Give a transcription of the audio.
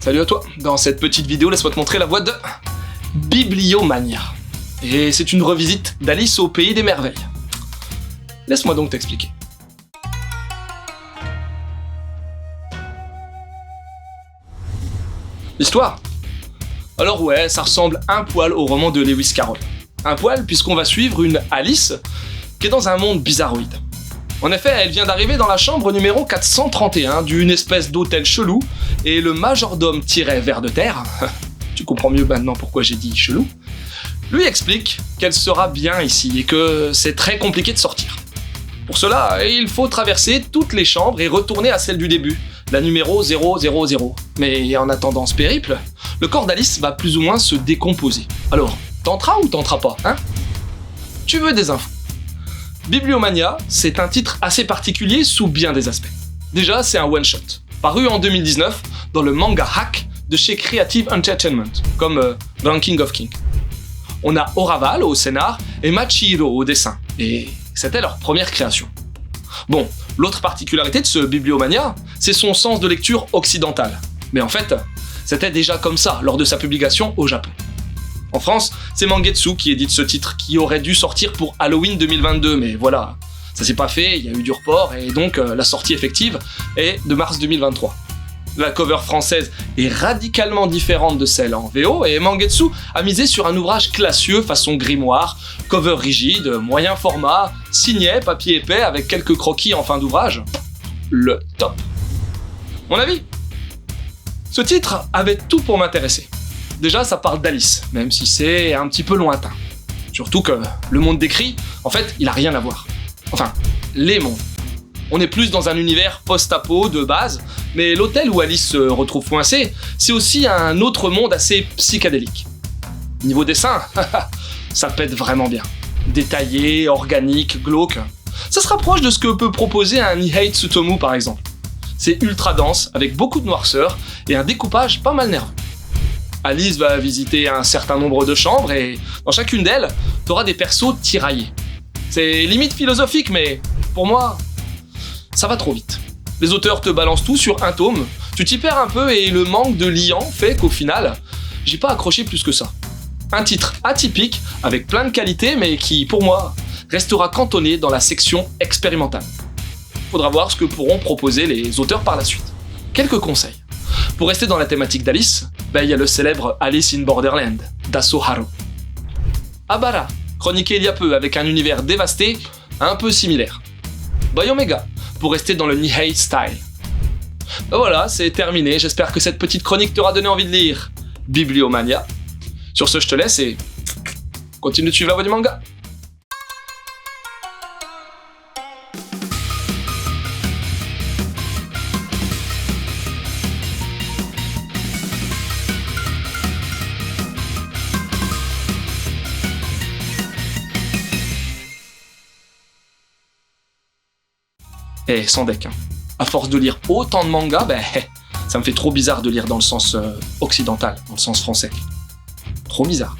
Salut à toi. Dans cette petite vidéo, laisse-moi te montrer la voix de Bibliomania. Et c'est une revisite d'Alice au pays des merveilles. Laisse-moi donc t'expliquer. L'histoire? Alors ouais, ça ressemble un poil au roman de Lewis Carroll. Un poil puisqu'on va suivre une Alice qui est dans un monde bizarroïde. En effet, elle vient d'arriver dans la chambre numéro 431 d'une espèce d'hôtel chelou, et le majordome ver de terre, tu comprends mieux maintenant pourquoi j'ai dit chelou, lui explique qu'elle sera bien ici et que c'est très compliqué de sortir. Pour cela, il faut traverser toutes les chambres et retourner à celle du début, la numéro 000. Mais en attendant ce périple, le corps d'Alice va plus ou moins se décomposer. Alors, tenteras ou tenteras pas, hein? Tu veux des infos? Bibliomania, c'est un titre assez particulier sous bien des aspects. Déjà, c'est un one-shot, paru en 2019 dans le manga hack de chez Creative Entertainment, comme Ranking of Kings. On a Oraval au scénar et Machihiro au dessin, et c'était leur première création. Bon, l'autre particularité de ce Bibliomania, c'est son sens de lecture occidental. Mais en fait, c'était déjà comme ça lors de sa publication au Japon. En France, c'est Mangetsu qui édite ce titre, qui aurait dû sortir pour Halloween 2022, mais voilà, ça s'est pas fait, il y a eu du report, et donc la sortie effective est de mars 2023. La cover française est radicalement différente de celle en VO, et Mangetsu a misé sur un ouvrage classieux façon grimoire, cover rigide, moyen format, signet, papier épais, avec quelques croquis en fin d'ouvrage. Le top. Mon avis? Ce titre avait tout pour m'intéresser. Déjà, ça parle d'Alice, même si c'est un petit peu lointain. Surtout que le monde décrit, en fait, il a rien à voir. Enfin, les mondes. On est plus dans un univers post-apo de base, mais l'hôtel où Alice se retrouve coincée, c'est aussi un autre monde assez psychédélique. Niveau dessin, ça pète vraiment bien. Détaillé, organique, glauque. Ça se rapproche de ce que peut proposer un Nihei Tsutomu par exemple. C'est ultra dense, avec beaucoup de noirceur et un découpage pas mal nerveux. Alice va visiter un certain nombre de chambres et dans chacune d'elles, t'auras des persos tiraillés. C'est limite philosophique, mais pour moi, ça va trop vite. Les auteurs te balancent tout sur un tome, tu t'y perds un peu et le manque de liant fait qu'au final, j'ai pas accroché plus que ça. Un titre atypique, avec plein de qualités, mais qui, pour moi, restera cantonné dans la section expérimentale. Faudra voir ce que pourront proposer les auteurs par la suite. Quelques conseils. Pour rester dans la thématique d'Alice, il y a le célèbre Alice in Borderland, d'Aso Haru. Abara, chroniqué il y a peu avec un univers dévasté, un peu similaire. Bayomega, pour rester dans le Nihei style. Voilà, c'est terminé, j'espère que cette petite chronique t'aura donné envie de lire Bibliomania. Sur ce, je te laisse et continue de suivre la voie du manga. Et sans deck, hein. À force de lire autant de mangas, ça me fait trop bizarre de lire dans le sens occidental, dans le sens français. Trop bizarre.